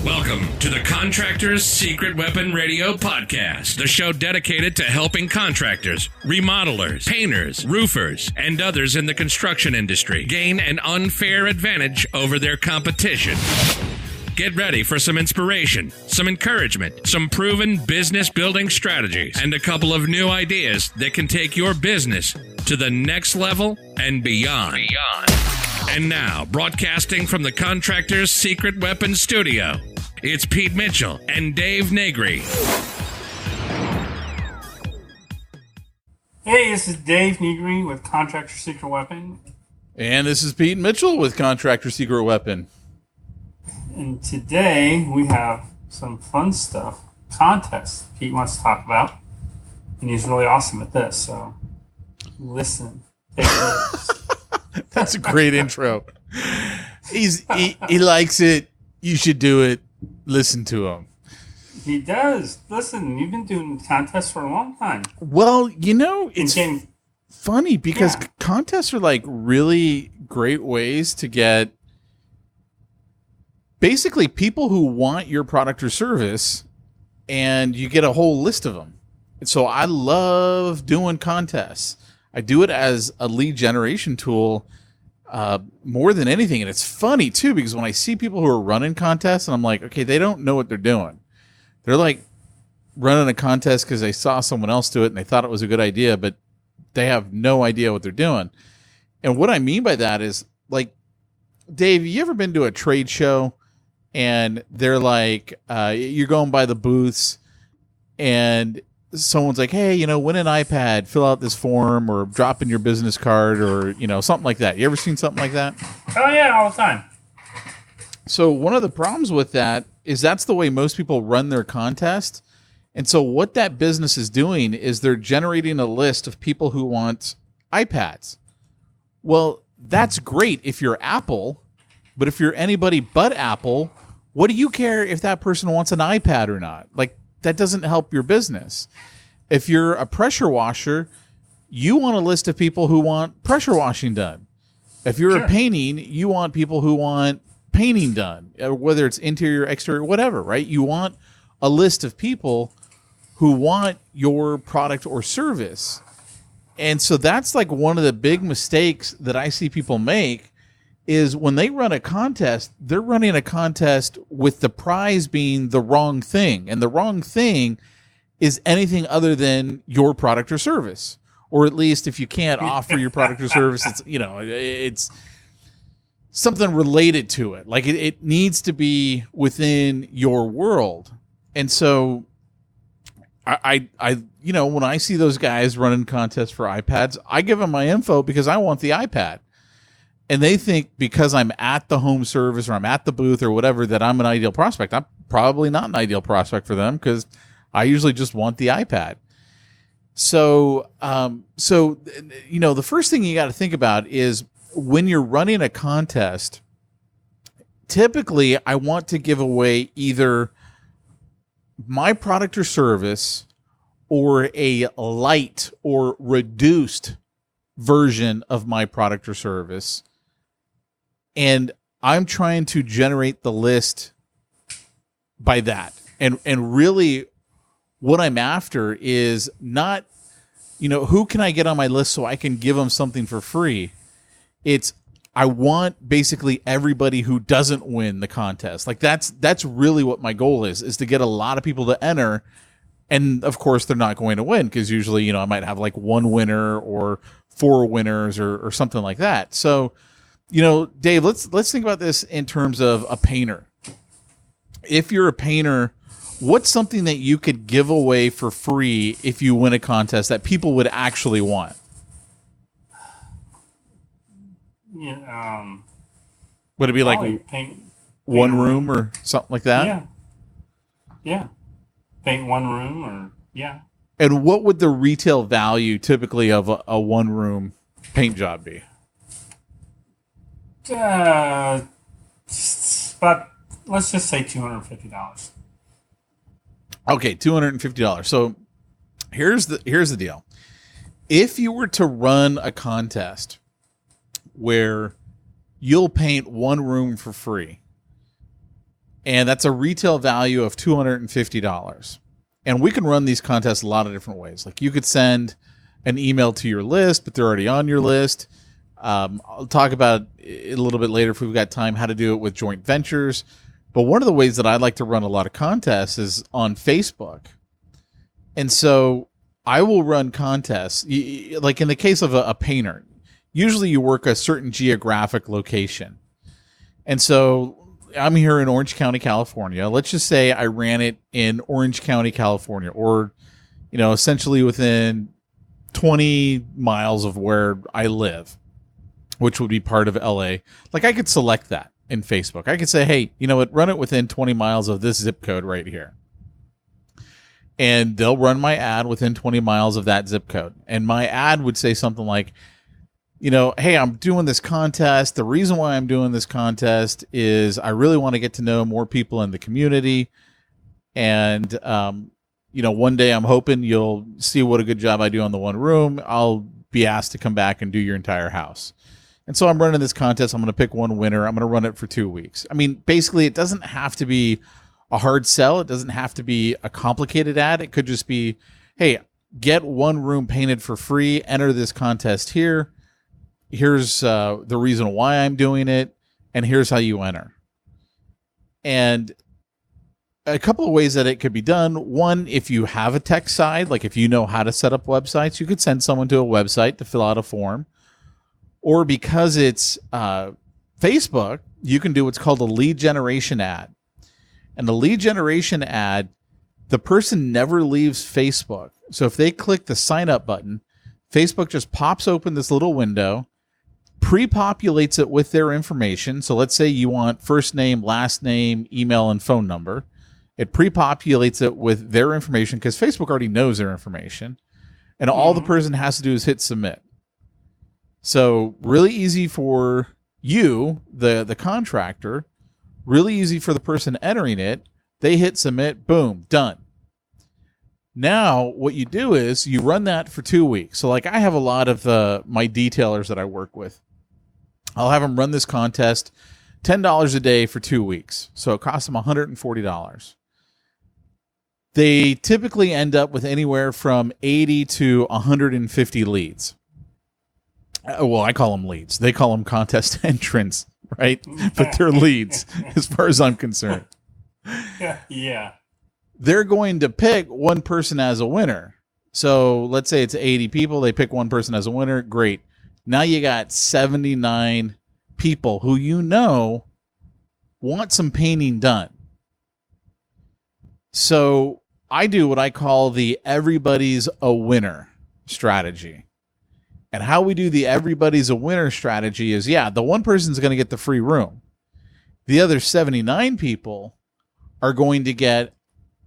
Welcome to the Contractors Secret Weapon Radio Podcast, the show dedicated to helping contractors, remodelers, painters, roofers, and others in the construction industry gain an unfair advantage over their competition. Get ready for some inspiration, some encouragement, some proven business building strategies, and a couple of new ideas that can take your business to the next level and beyond. And now, broadcasting from the Contractors Secret Weapon Studio, it's Pete Mitchell and Dave Negri. Hey, this is Dave Negri with Contractor Secret Weapon. And this is Pete Mitchell with Contractor Secret Weapon. And today we have some fun stuff, contests Pete wants to talk about. And he's really awesome at this, so listen. Take notes. That's a great intro. He likes it. You should do it. Listen to him. He does. Listen, you've been doing contests for a long time. Well, you know, it's funny because contests are like really great ways to get basically people who want your product or service, and you get a whole list of them. And so I love doing contests. I do it as a lead generation tool more than anything. And it's funny, too, because when I see people who are running contests, and I'm like, okay, they don't know what they're doing. They're like running a contest because they saw someone else do it and they thought it was a good idea, but they have no idea what they're doing. And what I mean by that is, like, Dave, you ever been to a trade show and they're like, you're going by the booths and someone's like, hey, you know, win an iPad, fill out this form, or drop in your business card, or, you know, something like that. You ever seen something like that? Oh, yeah, all the time. So one of the problems with that is that's the way most people run their contest. And so what that business is doing is they're generating a list of people who want iPads. Well, that's great if you're Apple, but if you're anybody but Apple, what do you care if that person wants an iPad or not? Like, that doesn't help your business. If you're a pressure washer, you want a list of people who want pressure washing done. If you're a painting, you want people who want painting done, whether it's interior, exterior, whatever, right? You want a list of people who want your product or service. And so that's like one of the big mistakes that I see people make is when they run a contest, they're running a contest with the prize being the wrong thing. And the wrong thing is anything other than your product or service. Or at least if you can't offer your product or service, it's, you know, it's something related to it. Like it needs to be within your world. And so I you know, when I see those guys running contests for iPads, I give them my info because I want the iPad. And they think because I'm at the home service or I'm at the booth or whatever that I'm an ideal prospect. I'm probably not an ideal prospect for them because I usually just want the iPad. So you know, the first thing you got to think about is when you're running a contest, typically I want to give away either my product or service or a light or reduced version of my product or service. And I'm trying to generate the list by that. And really what I'm after is not, you know, who can I get on my list so I can give them something for free? It's I want basically everybody who doesn't win the contest. Like that's really what my goal is to get a lot of people to enter. And of course they're not going to win because usually, you know, I might have like one winner or 4 winners or something like that. So, you know, Dave, let's think about this in terms of a painter. If you're a painter, what's something that you could give away for free if you win a contest that people would actually want? Yeah, would it be like one room or something like that? Yeah. Paint one room or And what would the retail value typically of a one room paint job be? But let's just say $250. Okay, $250. So here's the deal. If you were to run a contest where you'll paint one room for free, And that's a retail value of $250. And we can run these contests a lot of different ways. Like you could send an email to your list, but they're already on your list. I'll talk about it a little bit later if we've got time, how to do it with joint ventures. But one of the ways that I like to run a lot of contests is on Facebook. And so I will run contests, like in the case of a painter. Usually you work a certain geographic location. And so I'm here in Orange County, California. Let's just say I ran it in Orange County, California, or, essentially within 20 miles of where I live, which would be part of LA. Like I could select that in Facebook. I could say, hey, you know what? Run it within 20 miles of this zip code right here. And they'll run my ad within 20 miles of that zip code. And my ad would say something like, hey, I'm doing this contest. The reason why I'm doing this contest is I really want to get to know more people in the community. And, one day I'm hoping you'll see what a good job I do on the one room. I'll be asked to come back and do your entire house. And so I'm running this contest. I'm going to pick one winner. I'm going to run it for 2 weeks. I mean, basically, it doesn't have to be a hard sell. It doesn't have to be a complicated ad. It could just be, hey, get one room painted for free. Enter this contest here. Here's the reason why I'm doing it, and here's how you enter. And a couple of ways that it could be done. One, if you have a tech side, like if you know how to set up websites, you could send someone to a website to fill out a form. Or because it's Facebook, you can do what's called a lead generation ad. And the lead generation ad, the person never leaves Facebook. So if they click the sign up button, Facebook just pops open this little window, pre-populates it with their information. So let's say you want first name, last name, email, and phone number. It pre-populates it with their information because Facebook already knows their information. And all the person has to do is hit submit. So really easy for you, the contractor, really easy for the person entering it. They hit submit, boom, done. Now, what you do is you run that for 2 weeks. So like I have a lot of my detailers that I work with. I'll have them run this contest, $10 a day for 2 weeks. So it costs them $140. They typically end up with anywhere from 80 to 150 leads. Well, I call them leads. They call them contest entrants, right? But they're leads as far as I'm concerned. Yeah. They're going to pick one person as a winner. So let's say it's 80 people. They pick one person as a winner. Great. Now you got 79 people who want some painting done. So I do what I call the everybody's a winner strategy. And how we do the everybody's a winner strategy is, the one person's going to get the free room. The other 79 people are going to get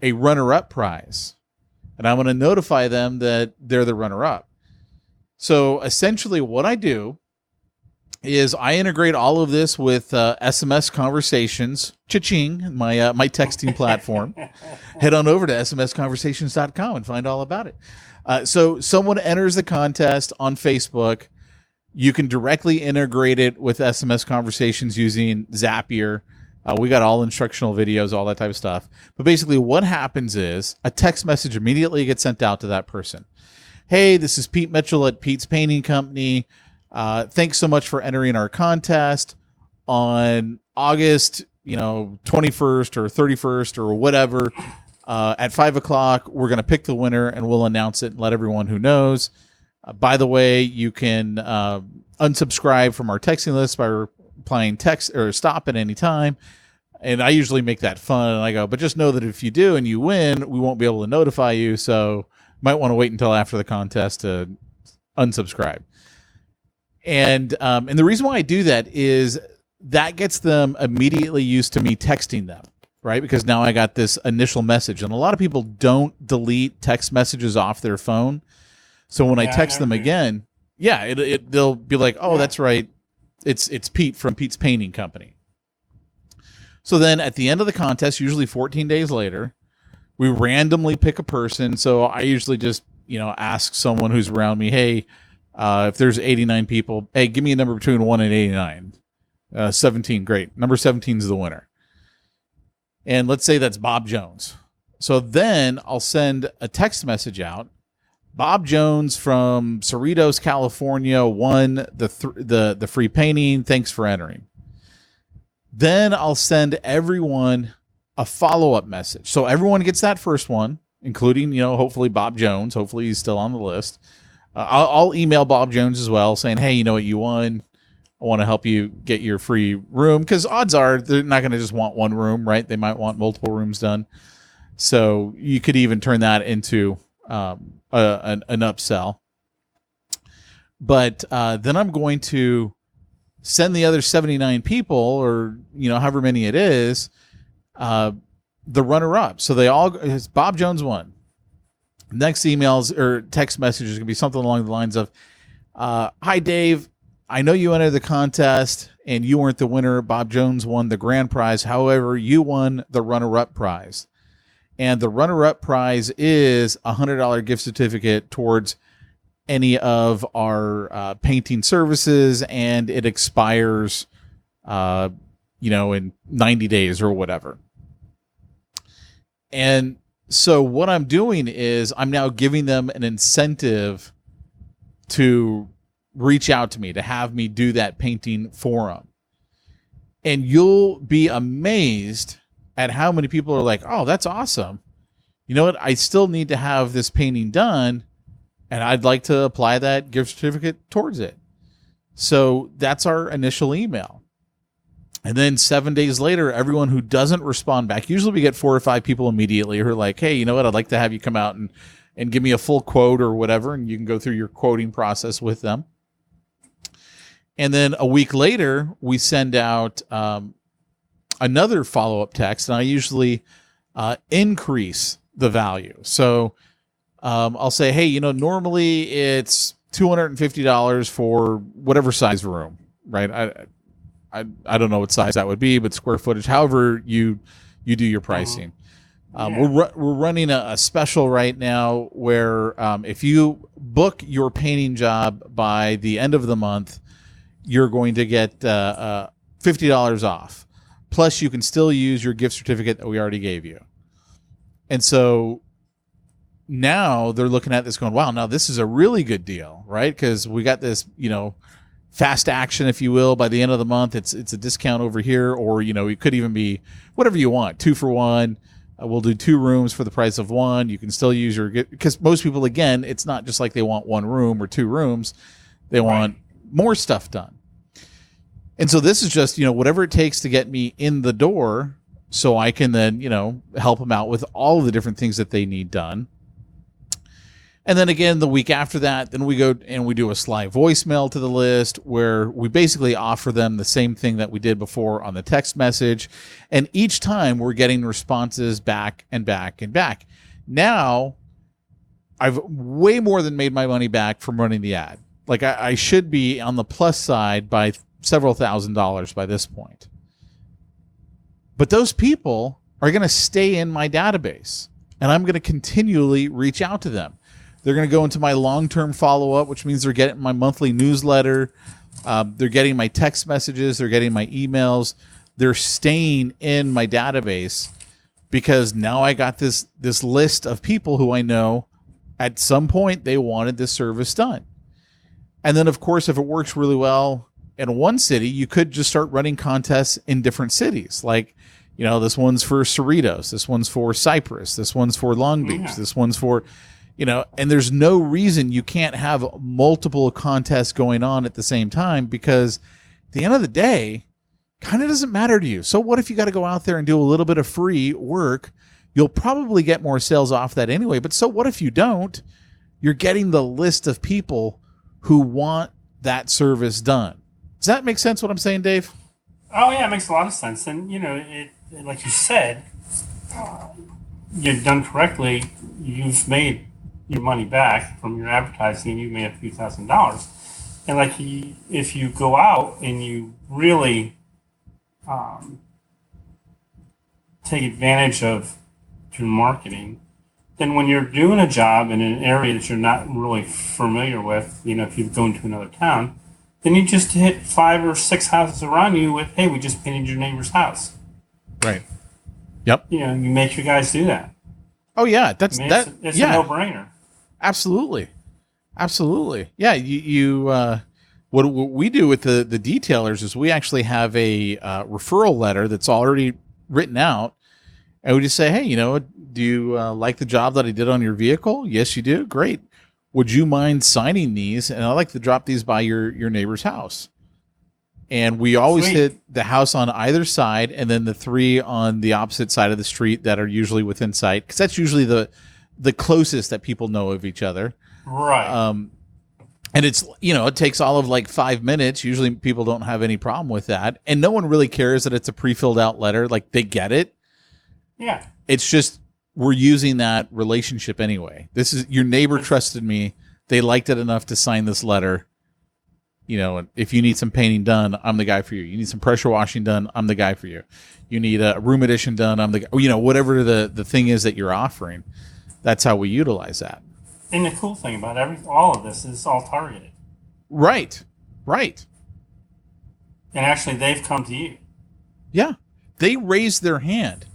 a runner-up prize. And I'm going to notify them that they're the runner-up. So essentially what I do is I integrate all of this with SMS conversations, cha-ching, my texting platform. Head on over to smsconversations.com and find all about it. So someone enters the contest on Facebook. You can directly integrate it with SMS conversations using Zapier. We got all instructional videos, all that type of stuff. But basically what happens is a text message immediately gets sent out to that person. Hey, this is Pete Mitchell at Pete's Painting Company. Thanks so much for entering our contest on August, 21st or 31st or whatever. At 5:00, we're going to pick the winner and we'll announce it and let everyone who knows. By the way, you can unsubscribe from our texting list by replying text or stop at any time. And I usually make that fun. And I go, but just know that if you do and you win, we won't be able to notify you. So you might want to wait until after the contest to unsubscribe. And the reason why I do that is that gets them immediately used to me texting them. Right? Because now I got this initial message. And a lot of people don't delete text messages off their phone. So when I text them again, they'll be like, oh, that's right. It's Pete from Pete's Painting Company. So then at the end of the contest, usually 14 days later, we randomly pick a person. So I usually just, ask someone who's around me, hey, if there's 89 people, hey, give me a number between 1 and 89. 17, great. Number 17 is the winner. And let's say that's Bob Jones. So then I'll send a text message out. Bob Jones from Cerritos, California won the free painting. Thanks for entering. Then I'll send everyone a follow-up message. So everyone gets that first one, including, hopefully Bob Jones. Hopefully he's still on the list. I'll email Bob Jones as well saying, hey, you know what, you won. I want to help you get your free room, because odds are they're not going to just want one room, right? They might want multiple rooms done. So you could even turn that into an upsell. But then I'm going to send the other 79 people, or however many it is, the runner-up. So it's Bob Jones won. Next emails or text message is going to be something along the lines of, hi, Dave. I know you entered the contest and you weren't the winner. Bob Jones won the grand prize. However, you won the runner-up prize. And the runner-up prize is a $100 gift certificate towards any of our painting services, and it expires, in 90 days or whatever. And so what I'm doing is I'm now giving them an incentive to reach out to me, to have me do that painting for them. And you'll be amazed at how many people are like, oh, that's awesome. You know what? I still need to have this painting done, and I'd like to apply that gift certificate towards it. So that's our initial email. And then 7 days later, everyone who doesn't respond back, usually we get 4 or 5 people immediately who are like, hey, you know what? I'd like to have you come out and give me a full quote or whatever, and you can go through your quoting process with them. And then a week later, we send out another follow-up text, and I usually increase the value. So I'll say, hey, normally it's $250 for whatever size room, right? I don't know what size that would be, but square footage, however you do your pricing. We're running a special right now where if you book your painting job by the end of the month, you're going to get $50 off. Plus, you can still use your gift certificate that we already gave you. And so now they're looking at this going, wow, now this is a really good deal, right? Because we got this, fast action, if you will. By the end of the month, it's a discount over here, or, it could even be whatever you want, 2 for 1. We'll do 2 rooms for the price of 1. You can still use because most people, again, it's not just like they want 1 room or 2 rooms. They want more stuff done. And so this is just, whatever it takes to get me in the door so I can then, help them out with all of the different things that they need done. And then again, the week after that, then we go and we do a sly voicemail to the list where we basically offer them the same thing that we did before on the text message. And each time we're getting responses back and back and back. Now, I've way more than made my money back from running the ad. Like I should be on the plus side by several $1,000s by this point. But those people are going to stay in my database, and I'm going to continually reach out to them. They're going to go into my long-term follow-up, which means they're getting my monthly newsletter. They're getting my text messages. They're getting my emails. They're staying in my database because now I got this list of people who I know at some point they wanted this service done. And then, of course, if it works really well in one city, you could just start running contests in different cities. Like, this one's for Cerritos. This one's for Cypress. This one's for Long Beach. Yeah. This one's for... and there's no reason you can't have multiple contests going on at the same time, because at the end of the day, kind of doesn't matter to you. So what if you got to go out there and do a little bit of free work? You'll probably get more sales off that anyway. But so what if you don't? You're getting the list of people who want that service done. Does that make sense what I'm saying, Dave? Oh, yeah, it makes a lot of sense. And, it like you said, you've done correctly. You've made your money back from your advertising. You made a few $1,000s, and if you go out and you really take advantage of your marketing, then when you're doing a job in an area that you're not really familiar with, if you go into another town, then you just hit 5 or 6 houses around you with, hey, we just painted your neighbor's house. Right. Yep. You make your guys do that. Oh yeah, It's a no-brainer. Absolutely. Yeah, what we do with the detailers is we actually have a referral letter that's already written out, and we just say, hey, do you like the job that I did on your vehicle? Yes, you do. Great. Would you mind signing these? And I'd like to drop these by your neighbor's house. And we always hit the house on either side, and then the 3 on the opposite side of the street that are usually within sight, because that's usually the closest that people know of each other. Right. And it's, it takes all of like 5 minutes. Usually people don't have any problem with that. And no one really cares that it's a pre-filled out letter. Like, they get it. Yeah. It's just, we're using that relationship anyway. This is, your neighbor trusted me. They liked it enough to sign this letter. If you need some painting done, I'm the guy for you. You need some pressure washing done, I'm the guy for you. You need a room addition done, I'm the guy. Whatever the thing is that you're offering, that's how we utilize that. And the cool thing about all of this is all targeted. Right. And actually, they've come to you. Yeah. They raised their hand.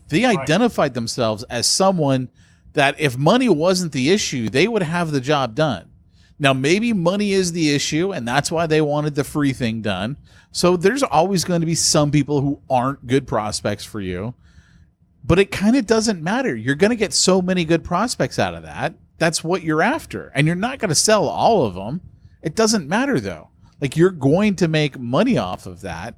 They identified themselves as someone that if money wasn't the issue, they would have the job done. Now, maybe money is the issue, and that's why they wanted the free thing done. So there's always going to be some people who aren't good prospects for you. But it kind of doesn't matter. You're going to get so many good prospects out of that. That's what you're after. And you're not going to sell all of them. It doesn't matter, though. Like, you're going to make money off of that,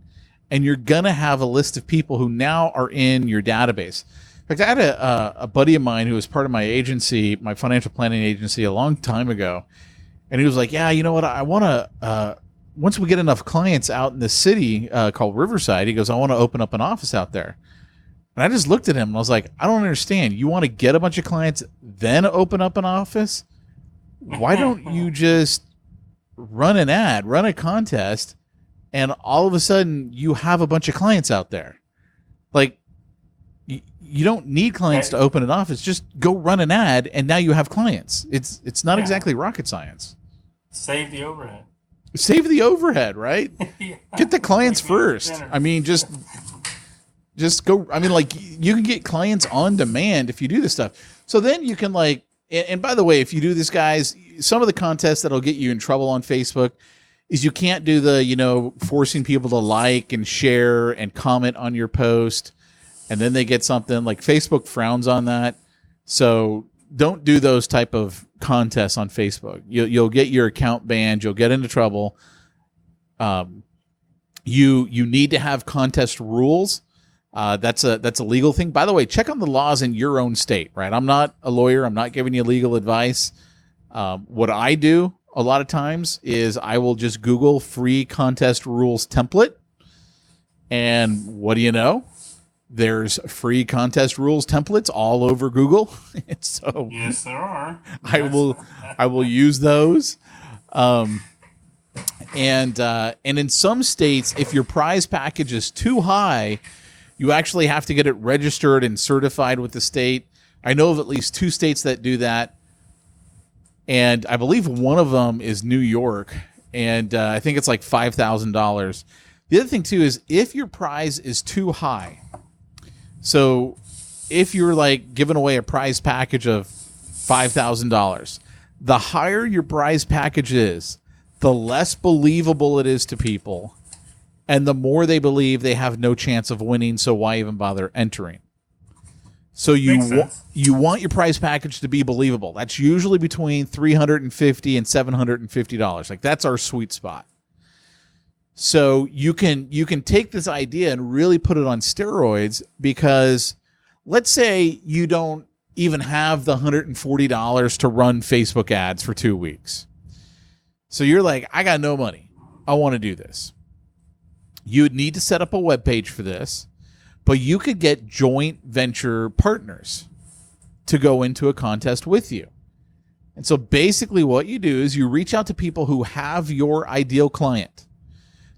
and you're going to have a list of people who now are in your database. In fact, I had a buddy of mine who was part of my agency, my financial planning agency, a long time ago. And he was like, yeah, you know what? I want to, once we get enough clients out in the city called Riverside, he goes, I want to open up an office out there. And I just looked at him and I was like, I don't understand. You want to get a bunch of clients, then open up an office? Why don't you just run an ad, run a contest, and all of a sudden you have a bunch of clients out there? Like, you don't need clients to open an office. Just go run an ad, and now you have clients. It's not exactly rocket science. Save the overhead. Save the overhead, right? Yeah. Get the clients first. I mean, just go. I mean, like, you can get clients on demand if you do this stuff. So then you can, like, and by the way, if you do this, guys, some of the contests that'll get you in trouble on Facebook is you can't do the, forcing people to like and share and comment on your post, and then they get something. Like, Facebook frowns on that. So don't do those type of contests on Facebook. You'll get your account banned. You'll get into trouble. You need to have contest rules. That's a legal thing. By the way, check on the laws in your own state, right? I'm not a lawyer. I'm not giving you legal advice. What I do a lot of times is I will just Google free contest rules template. And what do you know? There's free contest rules templates all over Google. So yes, there are. I will use those. And in some states, if your prize package is too high, you actually have to get it registered and certified with the state. I know of at least 2 states that do that. And I believe one of them is New York. And I think it's like $5,000. The other thing, too, is if your prize is too high. So if you're like giving away a prize package of $5,000, the higher your prize package is, the less believable it is to people. And the more they believe they have no chance of winning, so why even bother entering? So you want your prize package to be believable. That's usually between $350 and $750. Like, that's our sweet spot. So you can take this idea and really put it on steroids, because let's say you don't even have the $140 to run Facebook ads for 2 weeks. So you're like, I got no money. I want to do this. You would need to set up a web page for this, but you could get joint venture partners to go into a contest with you. And so basically what you do is you reach out to people who have your ideal client.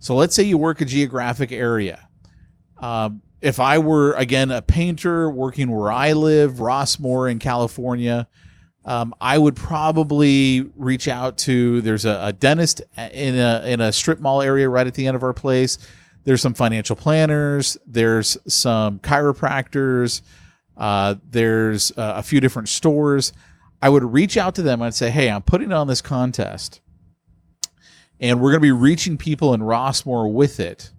So let's say you work a geographic area. If I were, again, a painter working where I live, Rossmore in California, I would probably reach out to, there's a dentist in a strip mall area right at the end of our place. There's some financial planners. There's some chiropractors. There's a few different stores. I would reach out to them and say, hey, I'm putting on this contest, and we're going to be reaching people in Rossmore with it.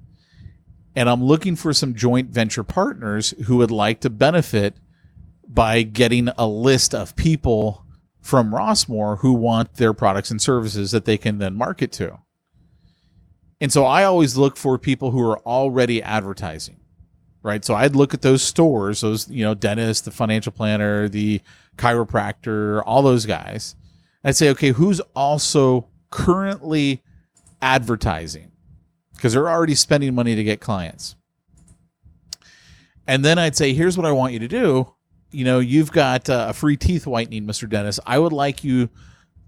And I'm looking for some joint venture partners who would like to benefit by getting a list of people from Rossmore who want their products and services that they can then market to. And so I always look for people who are already advertising, right? So I'd look at those stores, those, dentist, the financial planner, the chiropractor, all those guys. I'd say, okay, who's also currently advertising? Because they're already spending money to get clients. And then I'd say, here's what I want you to do. You've got a free teeth whitening, Mr. Dennis. I would like you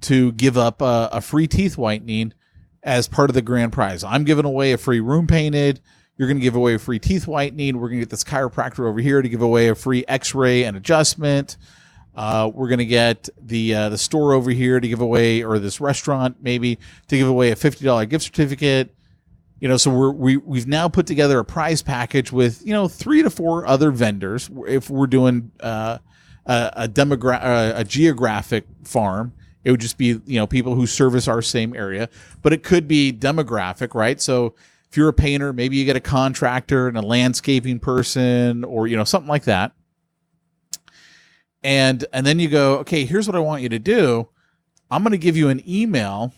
to give up a free teeth whitening as part of the grand prize. I'm giving away a free room painted. You're going to give away a free teeth whitening. We're going to get this chiropractor over here to give away a free x-ray and adjustment. We're going to get the store over here to give away, or this restaurant maybe, to give away a $50 gift certificate. So we've now put together a prize package with 3 to 4 other vendors. If we're doing a geographic farm, it would just be people who service our same area. But it could be demographic, right? So if you're a painter, maybe you get a contractor and a landscaping person, or something like that. And then you go, okay, here's what I want you to do. I'm going to give you an email.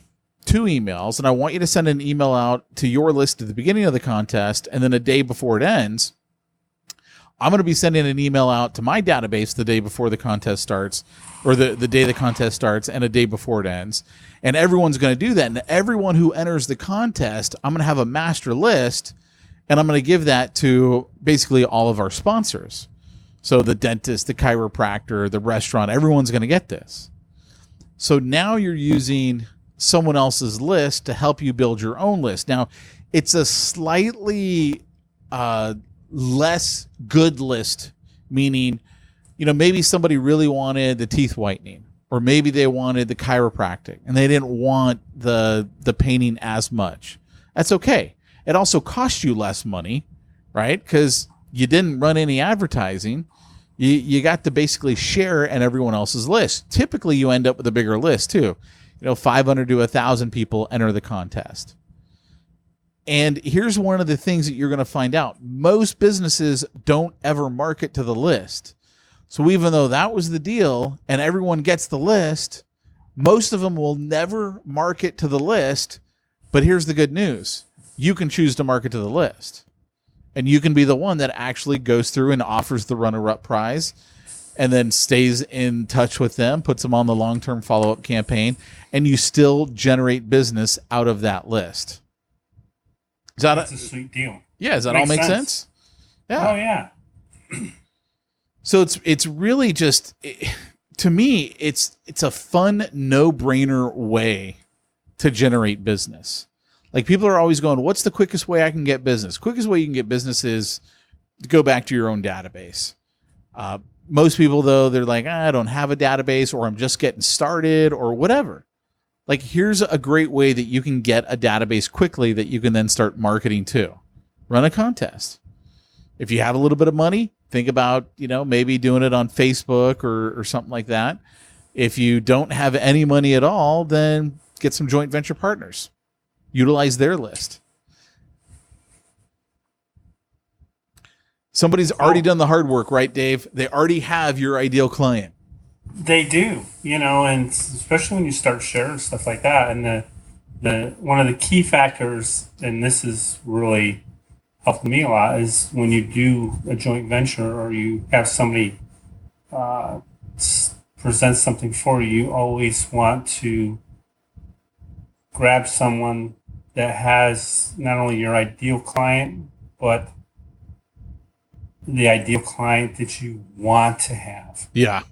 2 emails, and I want you to send an email out to your list at the beginning of the contest, and then a day before it ends, I'm going to be sending an email out to my database the day before the contest starts, or the day the contest starts, and a day before it ends. And everyone's going to do that. And everyone who enters the contest, I'm going to have a master list, and I'm going to give that to basically all of our sponsors. So the dentist, the chiropractor, the restaurant, everyone's going to get this. So now you're using someone else's list to help you build your own list. Now, it's a slightly less good list, meaning, maybe somebody really wanted the teeth whitening, or maybe they wanted the chiropractic and they didn't want the painting as much. That's okay. It also costs you less money, right? Because you didn't run any advertising. You got to basically share in everyone else's list. Typically, you end up with a bigger list too. 500 to 1,000 people enter the contest. And here's one of the things that you're going to find out. Most businesses don't ever market to the list. So even though that was the deal and everyone gets the list, most of them will never market to the list. But here's the good news. You can choose to market to the list. And you can be the one that actually goes through and offers the runner-up prize, and then stays in touch with them, puts them on the long-term follow-up campaign, and you still generate business out of that list. That's a sweet deal. Yeah, does that all make sense? Yeah. Oh, yeah. So it's really just, to me, it's a fun, no-brainer way to generate business. Like, people are always going, what's the quickest way I can get business? Quickest way you can get business is to go back to your own database. Most people, though, they're like, I don't have a database, or I'm just getting started, or whatever. Like, here's a great way that you can get a database quickly that you can then start marketing to. Run a contest. If you have a little bit of money, think about, maybe doing it on Facebook or something like that. If you don't have any money at all, then get some joint venture partners. Utilize their list. Somebody's already done the hard work, right, Dave? They already have your ideal client. They do, and especially when you start sharing stuff like that. And the one of the key factors, and this is really helped me a lot, is when you do a joint venture or you have somebody present something for you, you always want to grab someone that has not only your ideal client, but the ideal client that you want to have. Yeah.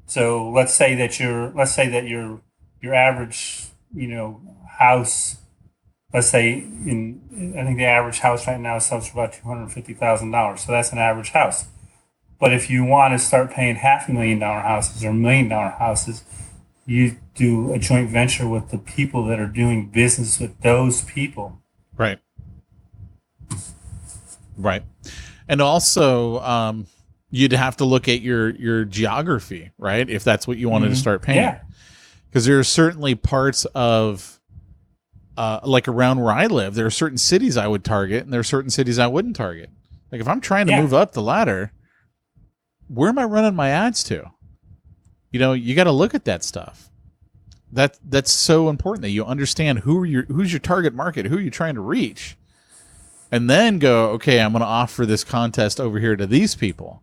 So let's say that your average, house, let's say I think the average house right now sells for about $250,000. So that's an average house. But if you want to start paying $500,000 houses or $1 million houses, you do a joint venture with the people that are doing business with those people. Right. Right. And also, you'd have to look at your geography, right? If that's what you wanted to start painting. Yeah. Because there are certainly parts of, like around where I live, there are certain cities I would target, and there are certain cities I wouldn't target. Like if I'm trying to move up the ladder, where am I running my ads to? You know, you got to look at that stuff. That's so important that you understand who's your target market, who are you trying to reach, and then go, okay, I'm going to offer this contest over here to these people,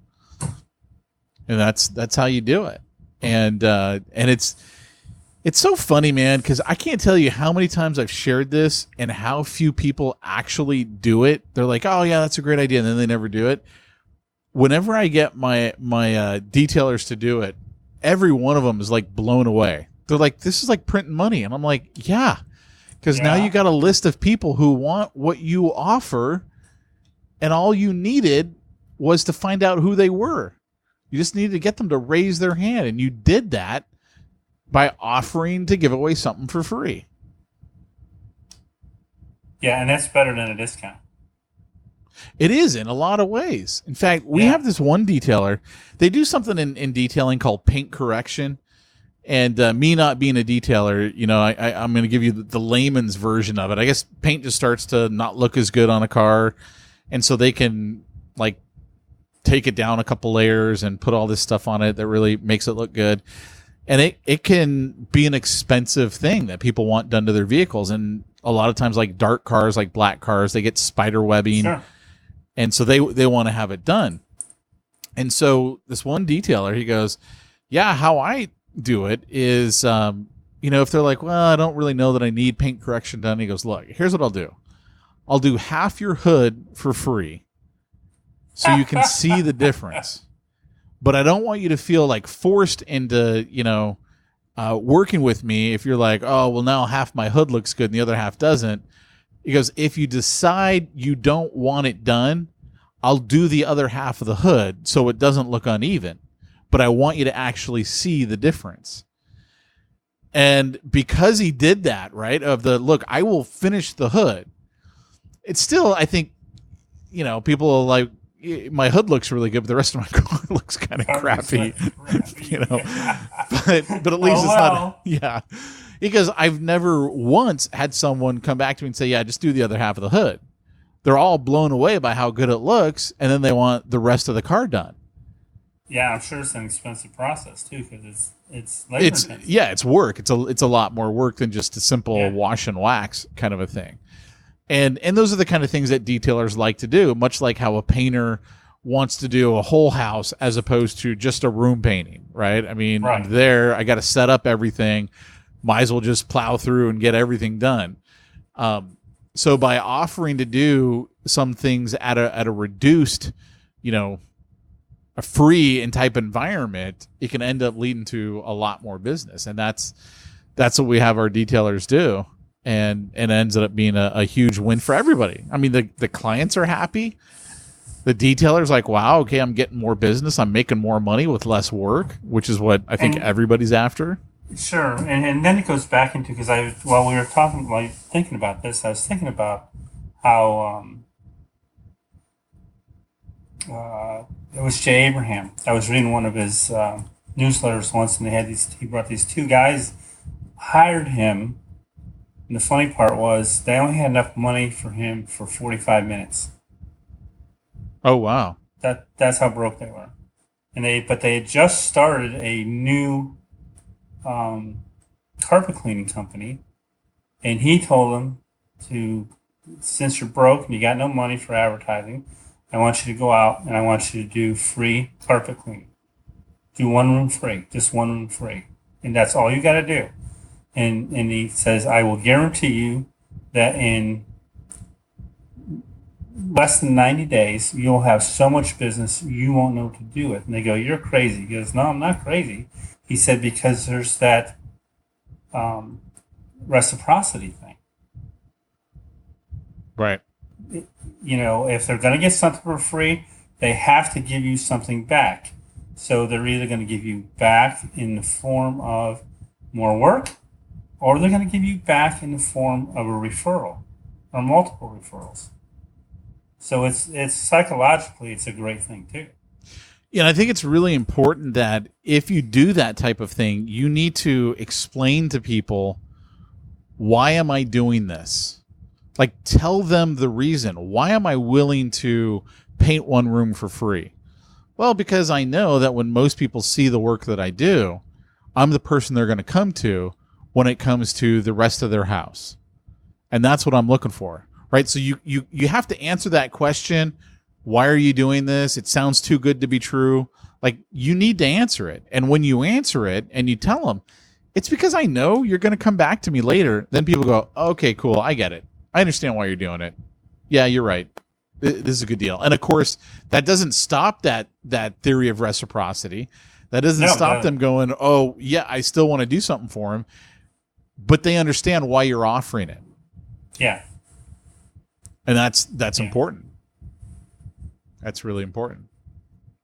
and that's how you do it. And it's so funny, man, because I can't tell you how many times I've shared this and how few people actually do it. They're like, oh yeah, that's a great idea, and then they never do it. Whenever I get my detailers to do it, every one of them is like blown away. They're like, this is like printing money. And I'm like, yeah, because now you got a list of people who want what you offer, and all you needed was to find out who they were. You just needed to get them to raise their hand, and you did that by offering to give away something for free. Yeah, and that's better than a discount. It is in a lot of ways. In fact, we have this one detailer. They do something in detailing called paint correction. And me not being a detailer, you know, I'm going to give you the layman's version of it. I guess paint just starts to not look as good on a car. And so they can, like, take it down a couple layers and put all this stuff on it that really makes it look good. And it can be an expensive thing that people want done to their vehicles. And a lot of times, like dark cars, like black cars, they get spider webbing. Sure. And so they want to have it done. And so this one detailer, he goes, yeah, how I do it is, you know, if they're like, well, I don't really know that I need paint correction done. He goes, look, here's what I'll do. I'll do half your hood for free so you can see the difference. But I don't want you to feel like forced into, you know, working with me if you're like, oh, well, now half my hood looks good and the other half doesn't. He goes, if you decide you don't want it done, I'll do the other half of the hood so it doesn't look uneven. But I want you to actually see the difference. And because he did that, right, of the, look, I will finish the hood. It's still, I think, you know, people are like, my hood looks really good, but the rest of my car looks kind of crappy, you know. But at least it's not, yeah. Because I've never once had someone come back to me and say, yeah, just do the other half of the hood. They're all blown away by how good it looks, and then they want the rest of the car done. Yeah, I'm sure it's an expensive process too, because it's labor intensive. Yeah, it's work. It's a lot more work than just a simple wash and wax kind of a thing. And those are the kind of things that detailers like to do, much like how a painter wants to do a whole house as opposed to just a room painting, right? I mean, I'm there, I got to set up everything. Might as well just plow through and get everything done. So by offering to do some things at a reduced, you know, a free and type environment, it can end up leading to a lot more business. And that's what we have our detailers do. And it ends up being a huge win for everybody. I mean, the clients are happy. The detailer's like, wow, okay, I'm getting more business. I'm making more money with less work, which is what I think everybody's after. Sure. And then it goes back into, because while we were talking, while thinking about this, I was thinking about how it was Jay Abraham. I was reading one of his newsletters once, and he brought these two guys, hired him. And the funny part was they only had enough money for him for 45 minutes. Oh, wow. That's how broke they were. But they had just started a new carpet cleaning company, and he told them since you're broke and you got no money for advertising, I want you to go out and I want you to do free carpet cleaning. Do one room free, just one room free. And that's all you got to do. And he says, I will guarantee you that in less than 90 days, you'll have so much business, you won't know to do it. And they go, you're crazy. He goes, no, I'm not crazy. He said, because there's that reciprocity thing. Right. You know, if they're going to get something for free, they have to give you something back. So they're either going to give you back in the form of more work, or they're going to give you back in the form of a referral or multiple referrals. So it's psychologically, it's a great thing too. Yeah, I think it's really important that if you do that type of thing, you need to explain to people, why am I doing this? Like, tell them the reason. Why am I willing to paint one room for free? Well, because I know that when most people see the work that I do, I'm the person they're going to come to when it comes to the rest of their house. And that's what I'm looking for, right? So you have to answer that question. Why are you doing this? It sounds too good to be true. Like, you need to answer it. And when you answer it and you tell them, it's because I know you're going to come back to me later. Then people go, okay, cool. I get it. I understand why you're doing it. Yeah, you're right. This is a good deal. And of course, that doesn't stop that theory of reciprocity. That doesn't stop them going, oh, yeah, I still want to do something for him. But they understand why you're offering it. Yeah. And that's important. That's really important.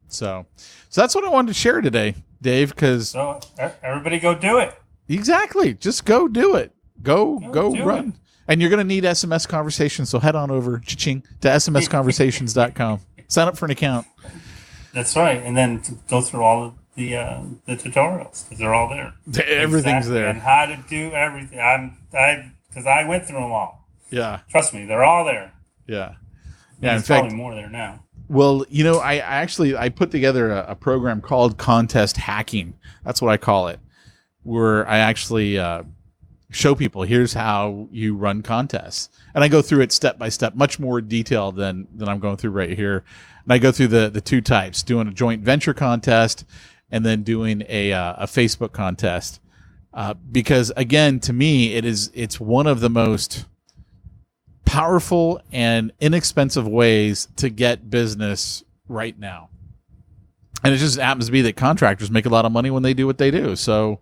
So that's what I wanted to share today, Dave, because... So everybody go do it. Exactly. Just go do it. Go run. It. And you're going to need SMS Conversations, so head on over to smsconversations.com. Sign up for an account. That's right. And then go through all of the tutorials, because they're all there. Everything's there. And how to do everything. Because I went through them all. Yeah. Trust me, they're all there. Yeah. Yeah, in fact, probably more there now. Well, I put together a program called Contest Hacking. That's what I call it, where I actually show people, here's how you run contests. And I go through it step by step, much more detail than I'm going through right here. And I go through the two types, doing a joint venture contest and then doing a Facebook contest. Because, again, to me, it's one of the most powerful and inexpensive ways to get business right now. And it just happens to be that contractors make a lot of money when they do what they do. So,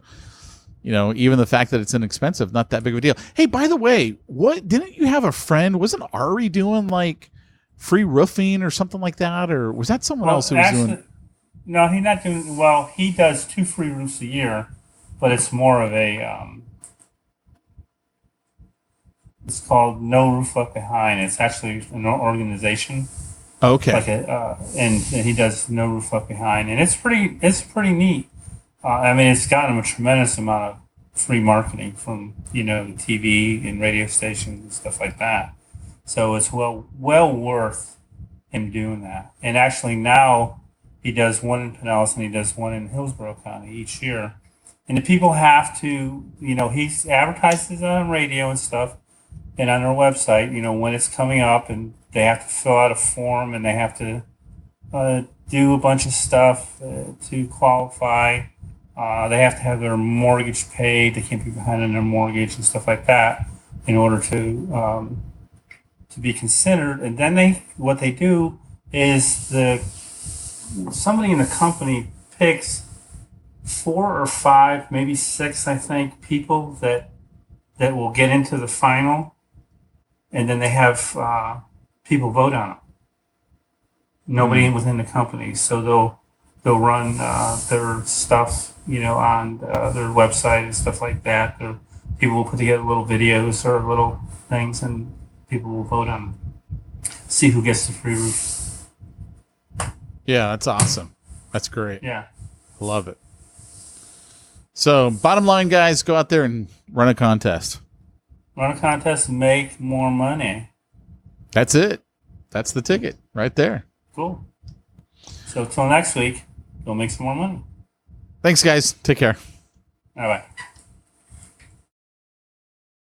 even the fact that it's inexpensive, not that big of a deal. Hey, by the way, didn't you have a friend? Wasn't Ari doing like free roofing or something like that? Or was that someone else who was doing? No, he's not doing, well, he does 2 free roofs a year, but it's more of a, it's called No Roof Left Behind. It's actually an organization. Okay. And he does No Roof Left Behind, and it's pretty neat. It's gotten him a tremendous amount of free marketing from the TV and radio stations and stuff like that. So it's well worth him doing that. And actually now he does one in Pinellas and he does one in Hillsborough County each year. And the people have to, he advertises on radio and stuff, and on their website, when it's coming up, and they have to fill out a form, and they have to do a bunch of stuff to qualify. They have to have their mortgage paid. They can't be behind on their mortgage and stuff like that in order to be considered. And then what they do is somebody in the company picks 4 or 5, maybe 6, I think, people that will get into the final. And then they have people vote on them. Nobody within the company, so they'll run their stuff, on their website and stuff like that. People will put together little videos or little things, and people will vote on them. See who gets the free roof. Yeah, that's awesome. That's great. Yeah, love it. So, bottom line, guys, go out there and run a contest. Run a contest and make more money. That's it. That's the ticket right there. Cool. So, till next week, go make some more money. Thanks, guys. Take care. Bye-bye.